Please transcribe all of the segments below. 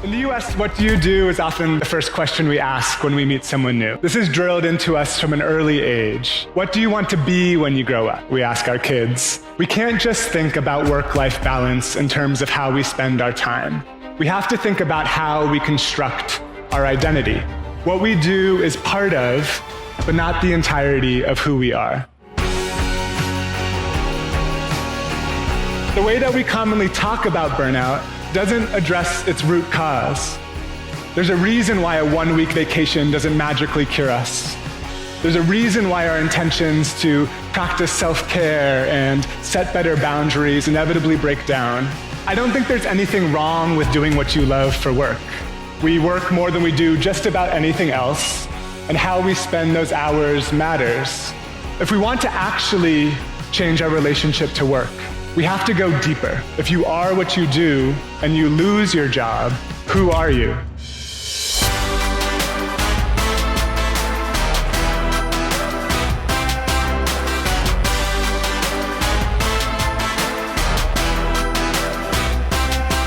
In the US, what do you do is often the first question we ask when we meet someone new. This is drilled into us from an early age. What do you want to be when you grow up? We ask our kids. We can't just think about work-life balance in terms of how we spend our time. We have to think about how we construct our identity. What we do is part of, but not the entirety of who we are. The way that we commonly talk about burnout doesn't address its root cause. There's a reason why a one-week vacation doesn't magically cure us. There's a reason why our intentions to practice self-care and set better boundaries inevitably break down. I don't think there's anything wrong with doing what you love for work. We work more than we do just about anything else, and how we spend those hours matters. If we want to actually change our relationship to work, we have to go deeper. If you are what you do and you lose your job, who are you?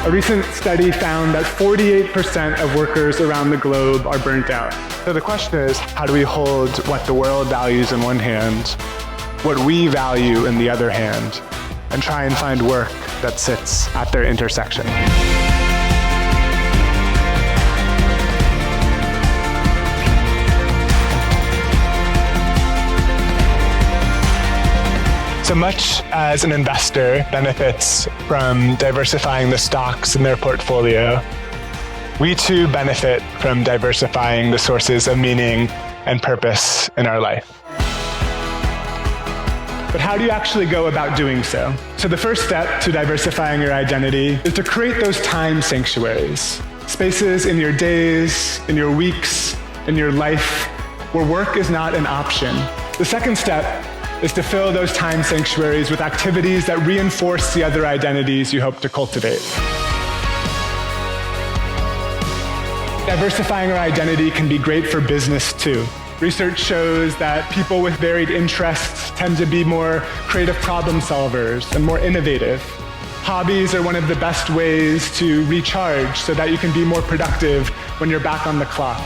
A recent study found that 48% of workers around the globe are burnt out. So the question is, how do we hold what the world values in one hand, what we value in the other hand, and try and find work that sits at their intersection? So much as an investor benefits from diversifying the stocks in their portfolio, we too benefit from diversifying the sources of meaning and purpose in our life. But how do you actually go about doing so? So the first step to diversifying your identity is to create those time sanctuaries, spaces in your days, in your weeks, in your life, where work is not an option. The second step is to fill those time sanctuaries with activities that reinforce the other identities you hope to cultivate. Diversifying our identity can be great for business too. Research shows that people with varied interests tend to be more creative problem solvers and more innovative. Hobbies are one of the best ways to recharge so that you can be more productive when you're back on the clock.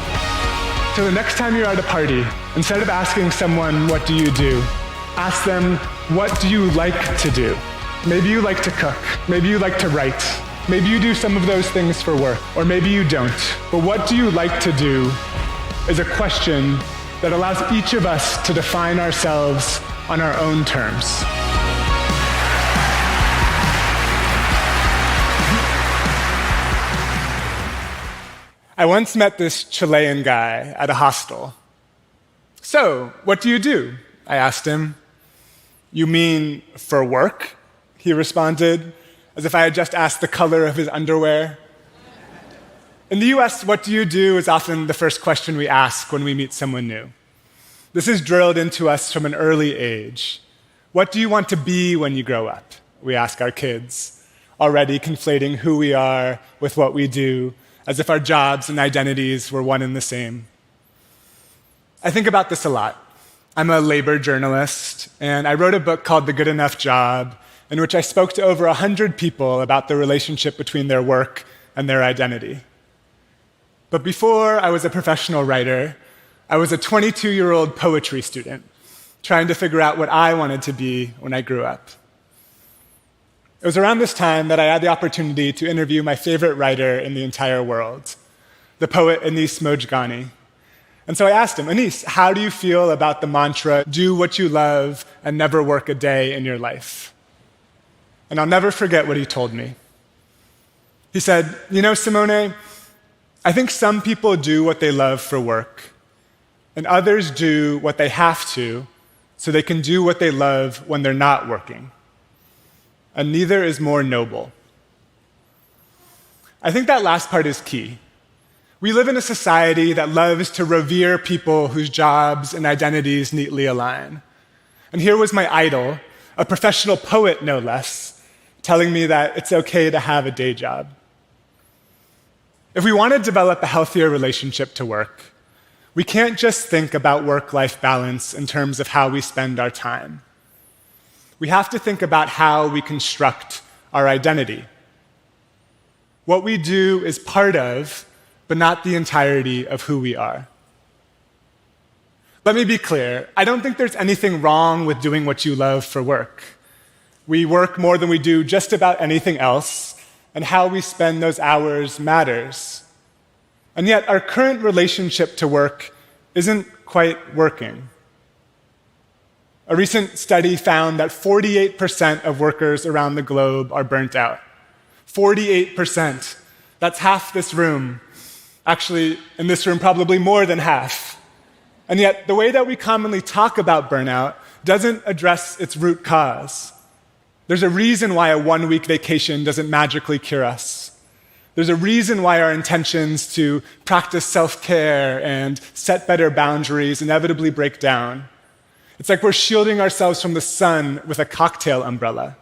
So the next time you're at a party, instead of asking someone, "What do you do?" ask them, "What do you like to do?" Maybe you like to cook. Maybe you like to write. Maybe you do some of those things for work, or maybe you don't. But what do you like to do is a question that allows each of us to define ourselves on our own terms. I once met this Chilean guy at a hostel. "So, what do you do?" I asked him. "You mean for work?" he responded, as if I had just asked the color of his underwear. In the US, what do you do is often the first question we ask when we meet someone new. This is drilled into us from an early age. What do you want to be when you grow up? We ask our kids, already conflating who we are with what we do, as if our jobs and identities were one and the same. I think about this a lot. I'm a labor journalist, and I wrote a book called The Good Enough Job, in which I spoke to over 100 people about the relationship between their work and their identity. But before I was a professional writer, I was a 22-year-old poetry student, trying to figure out what I wanted to be when I grew up. It was around this time that I had the opportunity to interview my favorite writer in the entire world, the poet Anis Mojgani. And so I asked him, "Anis, how do you feel about the mantra, do what you love and never work a day in your life?" And I'll never forget what he told me. He said, "You know, Simone, I think some people do what they love for work, and others do what they have to so they can do what they love when they're not working. And neither is more noble." I think that last part is key. We live in a society that loves to revere people whose jobs and identities neatly align. And here was my idol, a professional poet no less, telling me that it's okay to have a day job. If we want to develop a healthier relationship to work, we can't just think about work-life balance in terms of how we spend our time. We have to think about how we construct our identity. What we do is part of, but not the entirety of who we are. Let me be clear. I don't think there's anything wrong with doing what you love for work. We work more than we do just about anything else, and how we spend those hours matters. And yet, our current relationship to work isn't quite working. A recent study found that 48% of workers around the globe are burnt out. 48%. That's half this room. Actually, in this room, probably more than half. And yet, the way that we commonly talk about burnout doesn't address its root cause. There's a reason why a one-week vacation doesn't magically cure us. There's a reason why our intentions to practice self-care and set better boundaries inevitably break down. It's like we're shielding ourselves from the sun with a cocktail umbrella.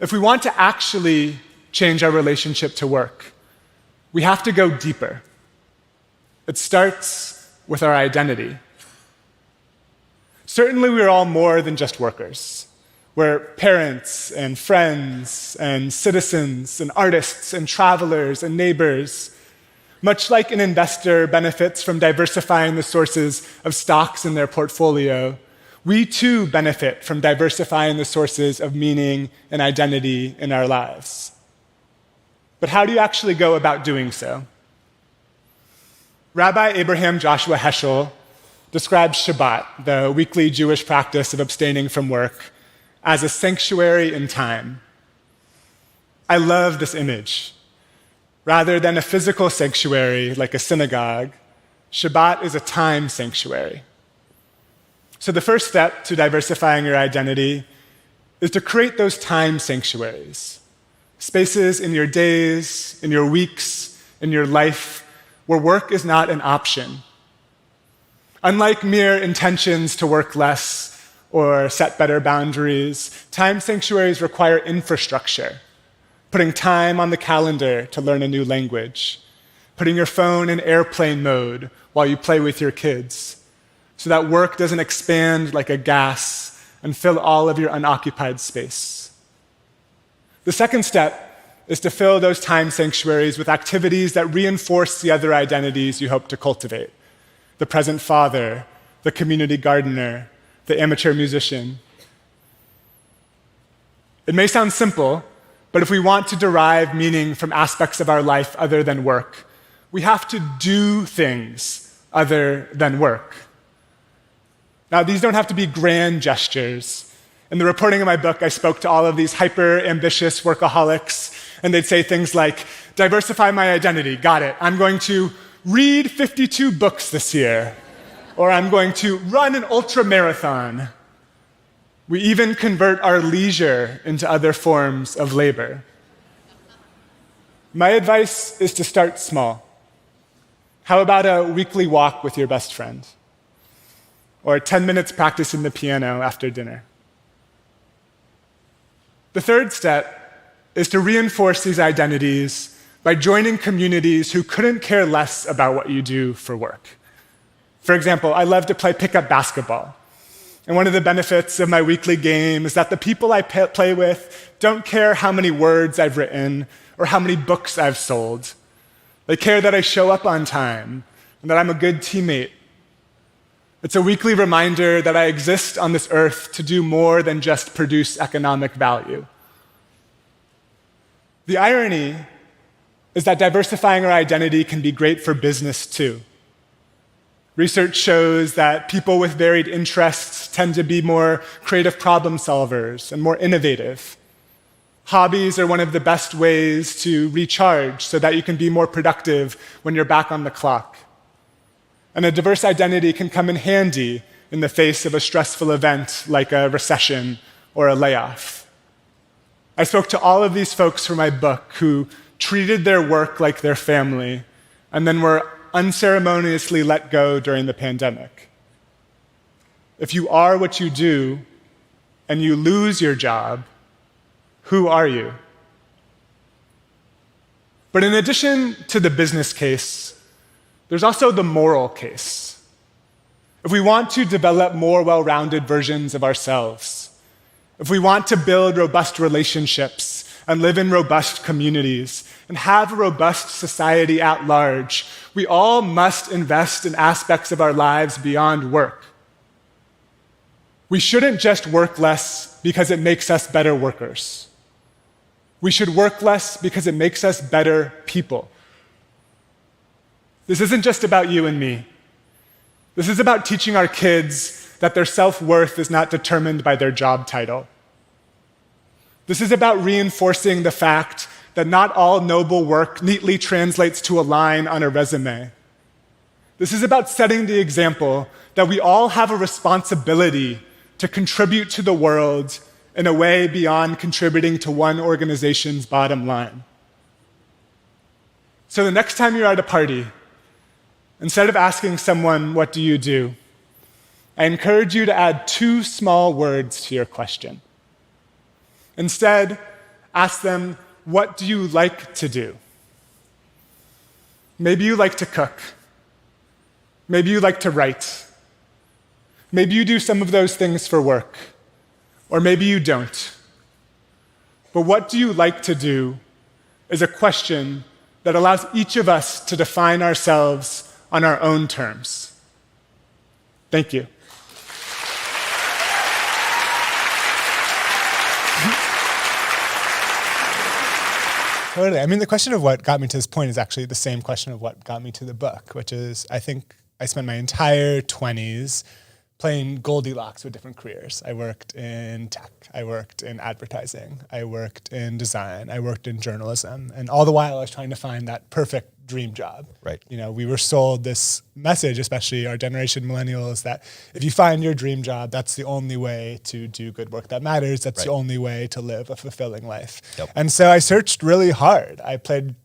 If we want to actually change our relationship to work, we have to go deeper. It starts with our identity. Certainly, we're all more than just workers. We're parents and friends and citizens and artists and travelers and neighbors. Much like an investor benefits from diversifying the sources of stocks in their portfolio, we too benefit from diversifying the sources of meaning and identity in our lives. But how do you actually go about doing so? Rabbi Abraham Joshua Heschel describes Shabbat, the weekly Jewish practice of abstaining from work, as a sanctuary in time. I love this image. Rather than a physical sanctuary like a synagogue, Shabbat is a time sanctuary. So the first step to diversifying your identity is to create those time sanctuaries, spaces in your days, in your weeks, in your life, where work is not an option. Unlike mere intentions to work less or set better boundaries, time sanctuaries require infrastructure. Putting time on the calendar to learn a new language, putting your phone in airplane mode while you play with your kids, so that work doesn't expand like a gas and fill all of your unoccupied space. The second step is to fill those time sanctuaries with activities that reinforce the other identities you hope to cultivate: the present father, the community gardener, the amateur musician. It may sound simple, but if we want to derive meaning from aspects of our life other than work, we have to do things other than work. Now, these don't have to be grand gestures. In the reporting of my book, I spoke to all of these hyper-ambitious workaholics, and they'd say things like, diversify my identity, got it. I'm going to read 52 books this year. Or I'm going to run an ultra-marathon. We even convert our leisure into other forms of labor. My advice is to start small. How about a weekly walk with your best friend? Or 10 minutes practicing the piano after dinner? The third step is to reinforce these identities by joining communities who couldn't care less about what you do for work. For example, I love to play pickup basketball. And one of the benefits of my weekly game is that the people I play with don't care how many words I've written or how many books I've sold. They care that I show up on time and that I'm a good teammate. It's a weekly reminder that I exist on this earth to do more than just produce economic value. The irony is that diversifying our identity can be great for business too. Research shows that people with varied interests tend to be more creative problem solvers and more innovative. Hobbies are one of the best ways to recharge so that you can be more productive when you're back on the clock. And a diverse identity can come in handy in the face of a stressful event like a recession or a layoff. I spoke to all of these folks for my book who treated their work like their family and then were unceremoniously let go during the pandemic. If you are what you do and you lose your job, who are you? But in addition to the business case, there's also the moral case. If we want to develop more well-rounded versions of ourselves, if we want to build robust relationships and live in robust communities, and have a robust society at large, we all must invest in aspects of our lives beyond work. We shouldn't just work less because it makes us better workers. We should work less because it makes us better people. This isn't just about you and me. This is about teaching our kids that their self-worth is not determined by their job title. This is about reinforcing the fact that not all noble work neatly translates to a line on a resume. This is about setting the example that we all have a responsibility to contribute to the world in a way beyond contributing to one organization's bottom line. So the next time you're at a party, instead of asking someone, "What do you do?" I encourage you to add 2 small words to your question. Instead, ask them, "What do you like to do?" Maybe you like to cook. Maybe you like to write. Maybe you do some of those things for work. Or maybe you don't. But what do you like to do is a question that allows each of us to define ourselves on our own terms. Thank you. Totally. I mean, the question of what got me to this point is actually the same question of what got me to the book, which is I think I spent my entire 20s playing Goldilocks with different careers. I worked in tech, I worked in advertising, I worked in design, I worked in journalism, and all the while I was trying to find that perfect dream job. Right. You know, we were sold this message, especially our generation, millennials, that if you find your dream job, that's the only way to do good work that matters. That's the only way to live a fulfilling life. Yep. And so I searched really hard. I played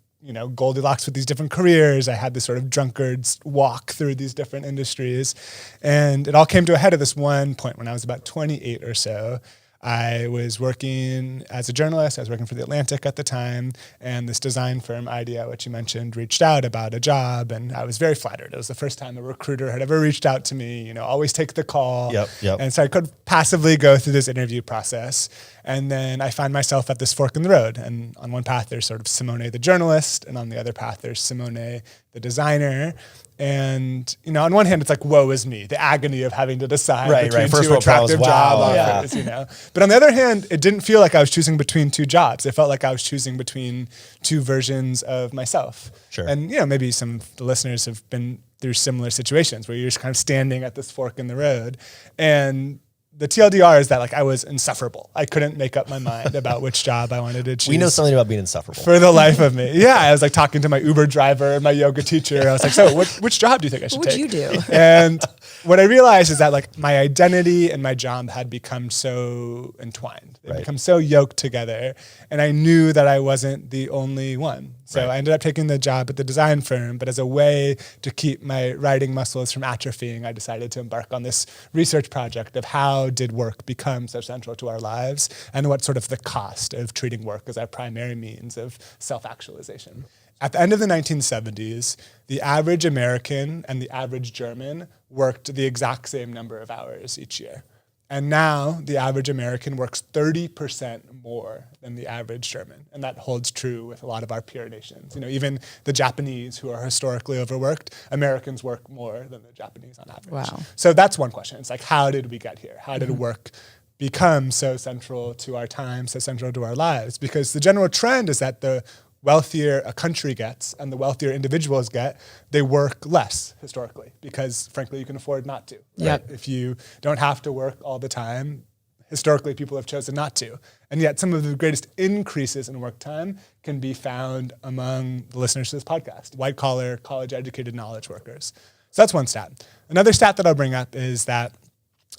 Goldilocks with these different careers. I had this sort of drunkard's walk through these different industries. And it all came to a head at this one point when I was about 28 or so. I was working as a journalist. I was working for The Atlantic at the time. And this design firm, IDEO, which you mentioned, reached out about a job. And I was very flattered. It was the first time a recruiter had ever reached out to me. Always take the call. Yep. And so I could passively go through this interview process. And then I find myself at this fork in the road. And on one path, there's sort of Simone the journalist. And on the other path, there's Simone the designer. And, on one hand, it's like, woe is me, the agony of having to decide between First two attractive job wow. offers, But on the other hand, it didn't feel like I was choosing between 2 jobs. It felt like I was choosing between 2 versions of myself. Sure. And, maybe some of the listeners have been through similar situations where you're just kind of standing at this fork in the road. And the TLDR is that I was insufferable. I couldn't make up my mind about which job I wanted to choose. We know something about being insufferable. For the life of me. Yeah, I was talking to my Uber driver and my yoga teacher. I was like, so which job do you think I should take? What would you do? And what I realized is that my identity and my job had become so entwined. They become so yoked together. And I knew that I wasn't the only one. So I ended up taking the job at the design firm, but as a way to keep my writing muscles from atrophying, I decided to embark on this research project of how did work become so central to our lives and what sort of the cost of treating work as our primary means of self-actualization. At the end of the 1970s, the average American and the average German worked the exact same number of hours each year. And now the average American works 30% more than the average German. And that holds true with a lot of our peer nations. Even the Japanese, who are historically overworked, Americans work more than the Japanese on average. Wow. So that's one question. It's how did we get here? How did work become so central to our time, so central to our lives? Because the general trend is that the wealthier a country gets and the wealthier individuals get, they work less historically because, frankly, you can afford not to. Yep. If you don't have to work all the time, historically people have chosen not to. And yet some of the greatest increases in work time can be found among the listeners to this podcast, white-collar, college-educated knowledge workers. So that's one stat. Another stat that I'll bring up is that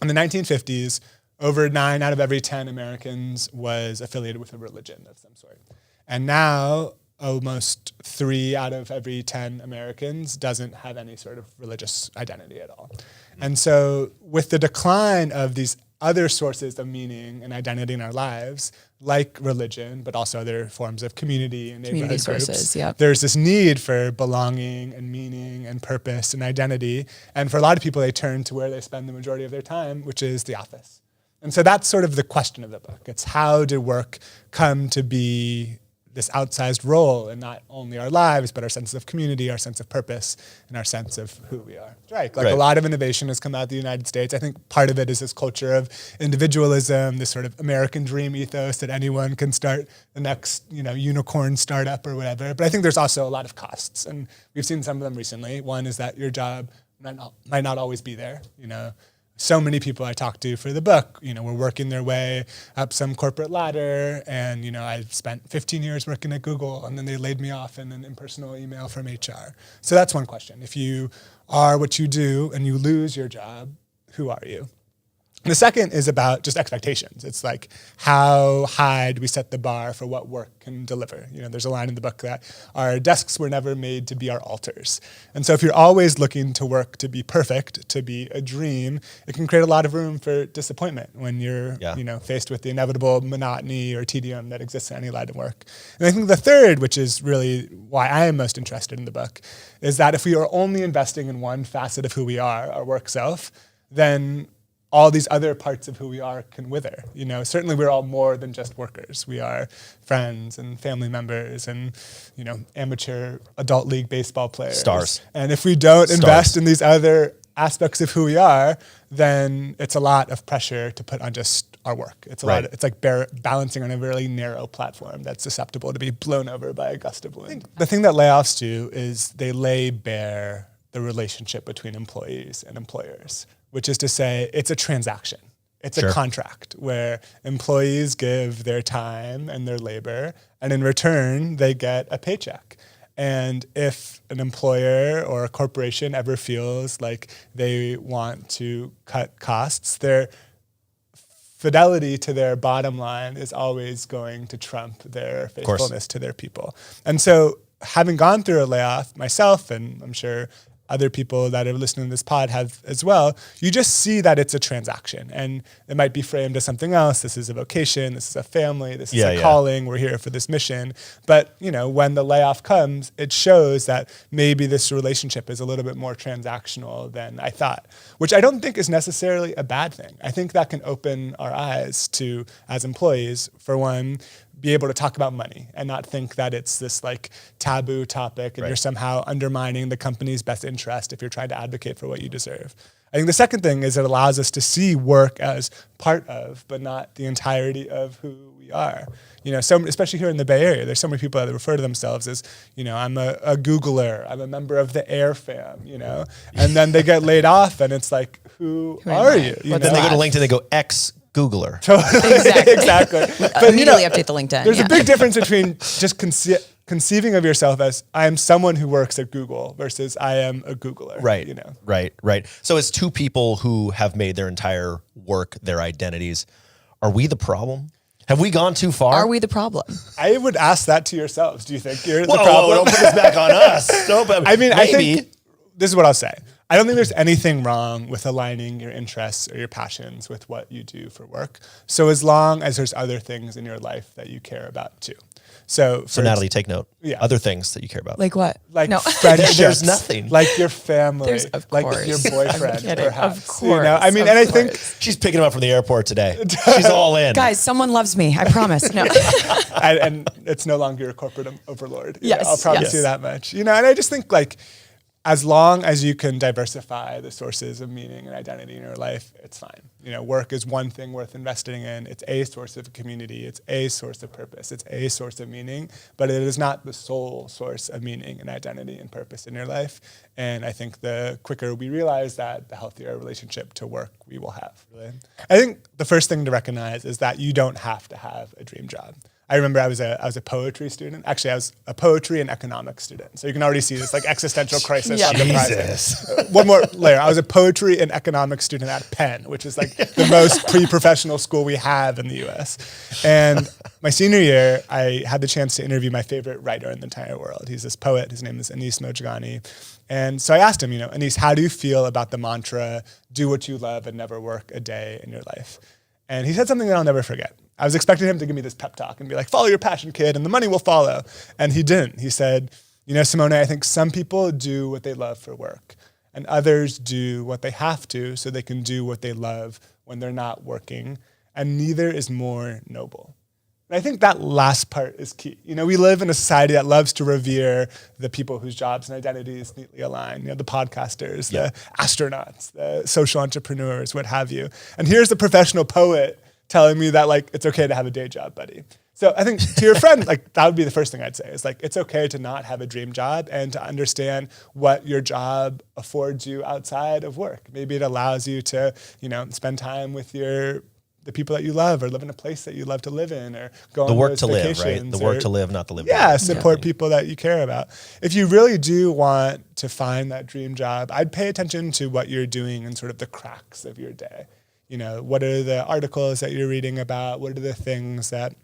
in the 1950s, over 9 out of every 10 Americans was affiliated with a religion of some sort. And now, almost 3 out of every 10 Americans doesn't have any sort of religious identity at all. And so with the decline of these other sources of meaning and identity in our lives, like religion, but also other forms of community and neighborhood groups, there's this need for belonging and meaning and purpose and identity. And for a lot of people, they turn to where they spend the majority of their time, which is the office. And so that's sort of the question of the book. It's how did work come to be this outsized role in not only our lives, but our sense of community, our sense of purpose, and our sense of who we are. Right. Like a lot of innovation has come out of the United States. I think part of it is this culture of individualism, this sort of American dream ethos that anyone can start the next, unicorn startup or whatever. But I think there's also a lot of costs, and we've seen some of them recently. One is that your job might not always be there. So many people I talked to for the book, were working their way up some corporate ladder, and I spent 15 years working at Google, and then they laid me off in an impersonal email from HR. So that's one question. If you are what you do and you lose your job, who are you? The second is about just expectations. It's like, how high do we set the bar for what work can deliver? There's a line in the book that our desks were never made to be our altars. And so if you're always looking to work to be perfect, to be a dream, it can create a lot of room for disappointment when you're faced with the inevitable monotony or tedium that exists in any line of work. And I think the third, which is really why I am most interested in the book, is that if we are only investing in one facet of who we are, our work self, then all these other parts of who we are can wither. Certainly we're all more than just workers. We are friends and family members and, amateur adult league baseball players. Stars. And if we don't invest in these other aspects of who we are, then it's a lot of pressure to put on just our work. It's it's like balancing on a really narrow platform that's susceptible to be blown over by a gust of wind. The thing that layoffs do is they lay bare the relationship between employees and employers, which is to say it's a transaction. It's a contract where employees give their time and their labor, and in return, they get a paycheck. And if an employer or a corporation ever feels like they want to cut costs, their fidelity to their bottom line is always going to trump their faithfulness to their people. And so having gone through a layoff myself, and I'm sure other people that are listening to this pod have as well, you just see that it's a transaction, and it might be framed as something else. This is a vocation, this is a family, this is a calling, we're here for this mission. But, when the layoff comes, it shows that maybe this relationship is a little bit more transactional than I thought, which I don't think is necessarily a bad thing. I think that can open our eyes to, as employees, for one, be able to talk about money and not think that it's this like taboo topic and you're somehow undermining the company's best interest if you're trying to advocate for what you deserve. I think the second thing is it allows us to see work as part of, but not the entirety of who we are. Especially here in the Bay Area, there's so many people that refer to themselves as, I'm a Googler, I'm a member of the Air fam, and then they get laid off and it's like, who are you? But then they go to LinkedIn, they go ex-Googler. Exactly. But immediately update the LinkedIn. There's a big difference between just conceiving of yourself as I am someone who works at Google versus I am a Googler. Right. So as two people who have made their entire work their identities, are we the problem? Have we gone too far? Are we the problem? I would ask that to yourselves. Do you think you're the problem? Whoa, don't put this back on us. No, but I mean, maybe. I think this is what I'll say. I don't think there's anything wrong with aligning your interests or your passions with what you do for work. So as long as there's other things in your life that you care about too. So Natalie, take note. Yeah. Other things that you care about. Like what? Like friendships. There's nothing. Like your family. Of like course. your boyfriend, perhaps. Of course. And I think she's picking him up from the airport today. She's all in. Guys, someone loves me. I promise. No. and it's no longer your corporate overlord. Yes. I'll promise you that much. And I just think as long as you can diversify the sources of meaning and identity in your life, it's fine. Work is one thing worth investing in. It's a source of community. It's a source of purpose. It's a source of meaning, but it is not the sole source of meaning and identity and purpose in your life. And I think the quicker we realize that, the healthier relationship to work we will have. Really. I think the first thing to recognize is that you don't have to have a dream job. I remember I was a poetry student. Actually, I was a poetry and economics student. So you can already see this existential crisis on the horizon. One more layer. I was a poetry and economics student at Penn, which is the most pre-professional school we have in the US. And my senior year, I had the chance to interview my favorite writer in the entire world. He's this poet. His name is Anis Mojgani. And so I asked him, Anis, how do you feel about the mantra, do what you love and never work a day in your life? And he said something that I'll never forget. I was expecting him to give me this pep talk and be like, follow your passion, kid, and the money will follow. And he didn't. He said, Simone, I think some people do what they love for work, and others do what they have to so they can do what they love when they're not working, and neither is more noble. And I think that last part is key. We live in a society that loves to revere the people whose jobs and identities neatly align. The podcasters, the astronauts, the social entrepreneurs, what have you. And here's the professional poet telling me that like it's okay to have a day job, buddy. So I think to your friend, like that would be the first thing I'd say is like it's okay to not have a dream job and to understand what your job affords you outside of work. Maybe it allows you to, spend time with the people that you love, or live in a place that you love to live in, or go on The work those to live, right? vacations, The work to live, not the live. Yeah, support people that you care about. If you really do want to find that dream job, I'd pay attention to what you're doing in sort of the cracks of your day. What are the articles that you're reading about? What are the things that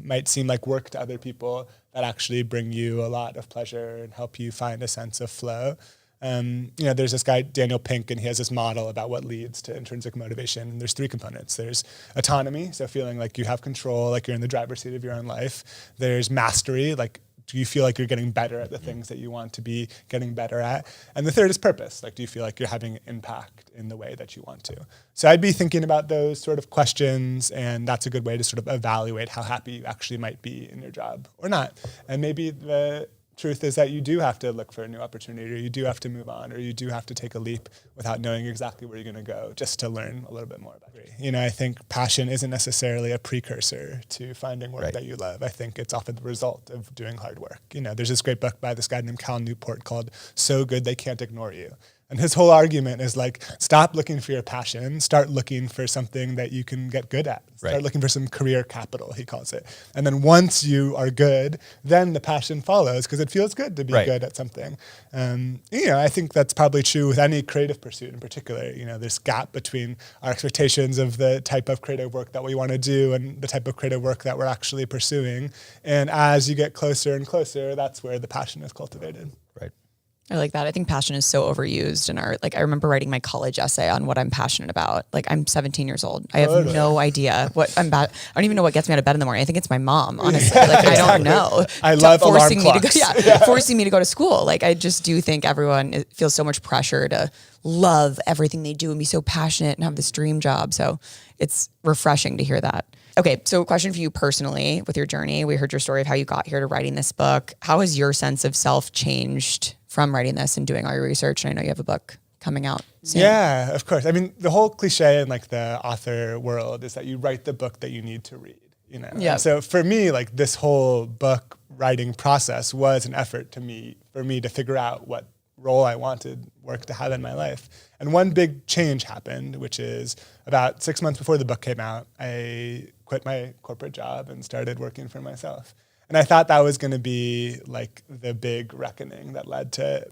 might seem like work to other people that actually bring you a lot of pleasure and help you find a sense of flow? There's this guy, Daniel Pink, and he has this model about what leads to intrinsic motivation. And there's 3 components. There's autonomy, so feeling like you have control, like you're in the driver's seat of your own life. There's mastery, like do you feel like you're getting better at the things that you want to be getting better at? And the third is purpose. Like, do you feel like you're having an impact in the way that you want to? So I'd be thinking about those sort of questions, and that's a good way to sort of evaluate how happy you actually might be in your job or not. And maybe the truth is that you do have to look for a new opportunity, or you do have to move on, or you do have to take a leap without knowing exactly where you're going to go, just to learn a little bit more about it. I think passion isn't necessarily a precursor to finding work that you love. I think it's often the result of doing hard work. There's this great book by this guy named Cal Newport called So Good They Can't Ignore You. And his whole argument is like, stop looking for your passion, start looking for something that you can get good at. Start looking for some career capital, he calls it. And then once you are good, then the passion follows because it feels good to be good at something. I think that's probably true with any creative pursuit in particular. This gap between our expectations of the type of creative work that we want to do and the type of creative work that we're actually pursuing. And as you get closer and closer, that's where the passion is cultivated. Right. I like that. I think passion is so overused in art. Like I remember writing my college essay on what I'm passionate about. Like I'm 17 years old. I have no idea what I'm about. I don't even know what gets me out of bed in the morning. I think it's my mom, honestly. Like I don't know. I love alarm clocks. Forcing me to go to school. Like I just do think everyone feels so much pressure to love everything they do and be so passionate and have this dream job. So it's refreshing to hear that. Okay, so a question for you personally with your journey. We heard your story of how you got here to writing this book. How has your sense of self changed from writing this and doing all your research? And I know you have a book coming out soon. Yeah, of course. I mean, the whole cliche in like the author world is that you write the book that you need to read, Yeah. So for me, like this whole book writing process was an effort for me to figure out what role I wanted work to have in my life. And one big change happened, which is about 6 months before the book came out, I quit my corporate job and started working for myself. And I thought that was going to be like the big reckoning that led to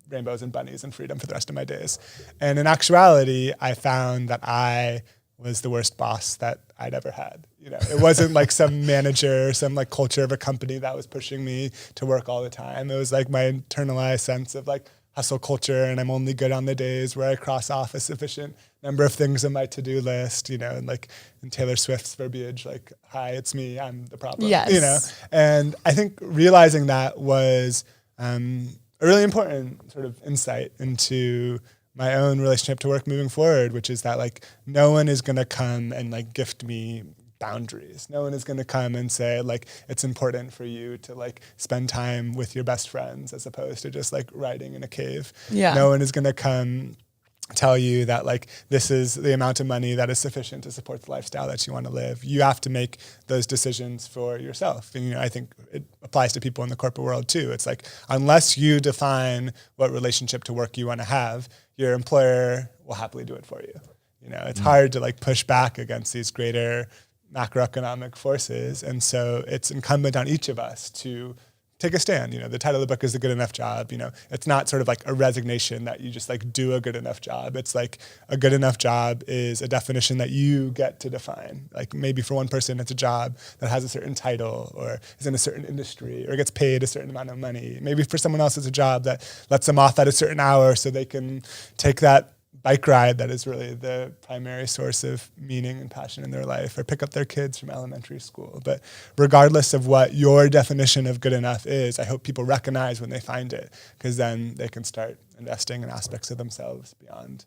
rainbows and bunnies and freedom for the rest of my days. And in actuality, I found that I was the worst boss that I'd ever had. It wasn't like some manager or some like culture of a company that was pushing me to work all the time. It was like my internalized sense of like hustle culture, and I'm only good on the days where I cross off a sufficient number of things on my to-do list, and like in Taylor Swift's verbiage, like, hi, it's me, I'm the problem, Yes. And I think realizing that was a really important sort of insight into my own relationship to work moving forward, which is that like no one is going to come and like gift me boundaries. No one is going to come and say like it's important for you to like spend time with your best friends as opposed to just like riding in a cave. Yeah. No one is going to come tell you that like this is the amount of money that is sufficient to support the lifestyle that you want to live. You have to make those decisions for yourself. And I think it applies to people in the corporate world too. It's like unless you define what relationship to work you want to have, your employer will happily do it for you. It's hard to like push back against these greater macroeconomic forces. And so it's incumbent on each of us to take a stand. The title of the book is The Good Enough Job. It's not sort of like a resignation that you just like do a good enough job. It's like a good enough job is a definition that you get to define. Like maybe for one person, it's a job that has a certain title or is in a certain industry or gets paid a certain amount of money. Maybe for someone else, it's a job that lets them off at a certain hour so they can take that bike ride that is really the primary source of meaning and passion in their life, or pick up their kids from elementary school. But regardless of what your definition of good enough is, I hope people recognize when they find it, because then they can start investing in aspects of themselves beyond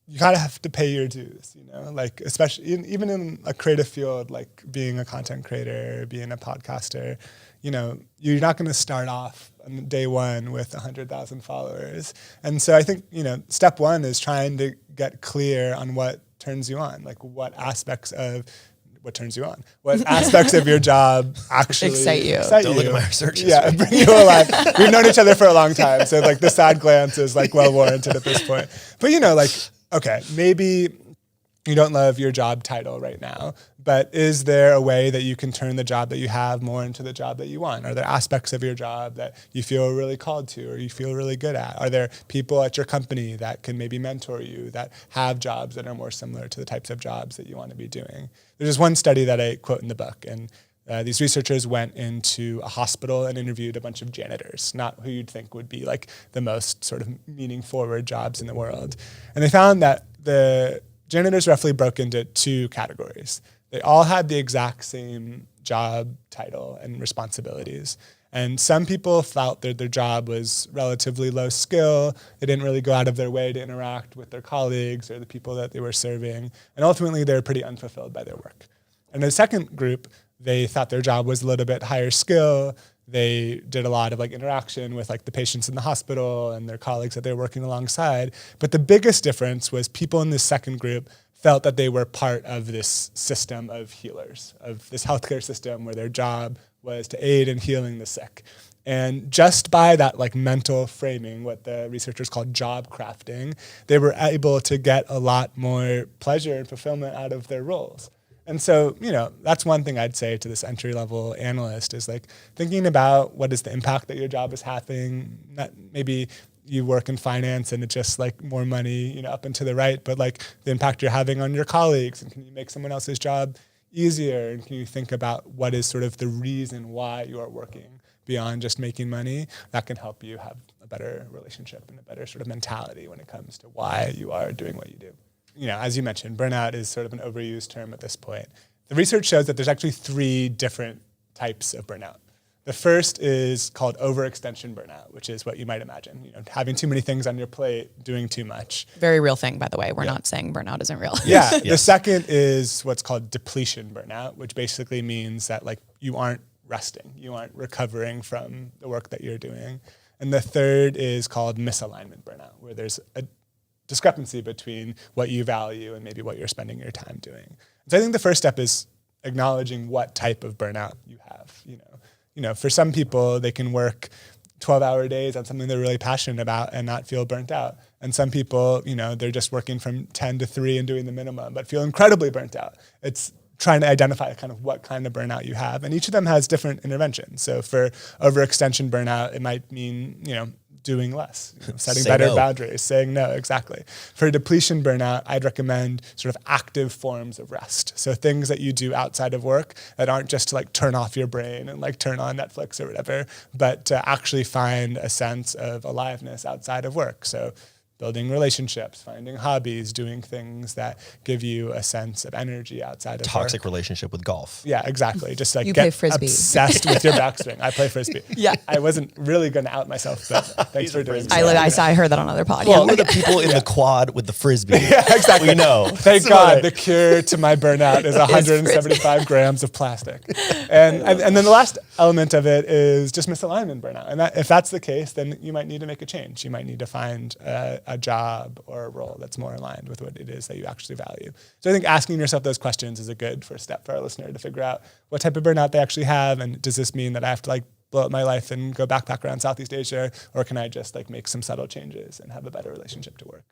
you gotta have to pay your dues, like especially even in a creative field, like being a content creator, being a podcaster, you're not going to start off on day one with 100,000 followers. And so I think, step one is trying to get clear on what turns you on, like what aspects of your job actually excite you. Don't look at my research history. Yeah, bring you alive. We've known each other for a long time, so like the side glance is like well warranted at this point. But okay, maybe you don't love your job title right now, but is there a way that you can turn the job that you have more into the job that you want? Are there aspects of your job that you feel really called to or you feel really good at? Are there people at your company that can maybe mentor you that have jobs that are more similar to the types of jobs that you want to be doing? There's just one study that I quote in the book, and these researchers went into a hospital and interviewed a bunch of janitors, not who you'd think would be like the most sort of meaning forward jobs in the world. And they found that the janitors roughly broke into two categories. They all had the exact same job title and responsibilities. And some people felt that their job was relatively low skill. They didn't really go out of their way to interact with their colleagues or the people that they were serving. And ultimately, they were pretty unfulfilled by their work. And the second group, they thought their job was a little bit higher skill. They did a lot of like interaction with like the patients in the hospital and their colleagues that they were working alongside. But the biggest difference was people in this second group felt that they were part of this system of healers, of this healthcare system where their job was to aid in healing the sick. And just by that like mental framing, what the researchers called job crafting, they were able to get a lot more pleasure and fulfillment out of their roles. And so, that's one thing I'd say to this entry-level analyst is like thinking about what is the impact that your job is having. Not maybe you work in finance and it's just like more money, up and to the right, but like the impact you're having on your colleagues, and can you make someone else's job easier? And can you think about what is sort of the reason why you are working beyond just making money? That can help you have a better relationship and a better sort of mentality when it comes to why you are doing what you do. As you mentioned, burnout is sort of an overused term at this point. The research shows that there's actually 3 different types of burnout. The first is called overextension burnout, which is what you might imagine, having too many things on your plate, doing too much. Very real thing, by the way. We're not saying burnout isn't real. Yeah. Yes. The second is what's called depletion burnout, which basically means that like you aren't resting, you aren't recovering from the work that you're doing. And the third is called misalignment burnout, where there's a discrepancy between what you value and maybe what you're spending your time doing. So I think the first step is acknowledging what type of burnout you have. For some people, they can work 12-hour days on something they're really passionate about and not feel burnt out. And some people, they're just working from 10 to 3 and doing the minimum, but feel incredibly burnt out. It's trying to identify kind of what kind of burnout you have. And each of them has different interventions. So for overextension burnout, it might mean, doing less, setting better boundaries, saying no, exactly. For depletion burnout, I'd recommend sort of active forms of rest. So things that you do outside of work that aren't just to like turn off your brain and like turn on Netflix or whatever, but to actually find a sense of aliveness outside of work. So building relationships, finding hobbies, doing things that give you a sense of energy outside of Toxic work. relationship with golf. Yeah, exactly. Just like You play get Frisbee. obsessed with your backswing. I play Frisbee. Yeah. I wasn't really going to out myself, but thanks for doing I that. I heard that on other podcasts. Well, the people in the quad with the Frisbee. Yeah, exactly. We know. Thank God the cure to my burnout is 175 grams of plastic. And then the last element of it is just misalignment burnout. And if that's the case, then you might need to make a change. You might need to find a job or a role that's more aligned with what it is that you actually value. So I think asking yourself those questions is a good first step for our listener to figure out what type of burnout they actually have, and does this mean that I have to like blow up my life and go backpack around Southeast Asia, or can I just like make some subtle changes and have a better relationship to work?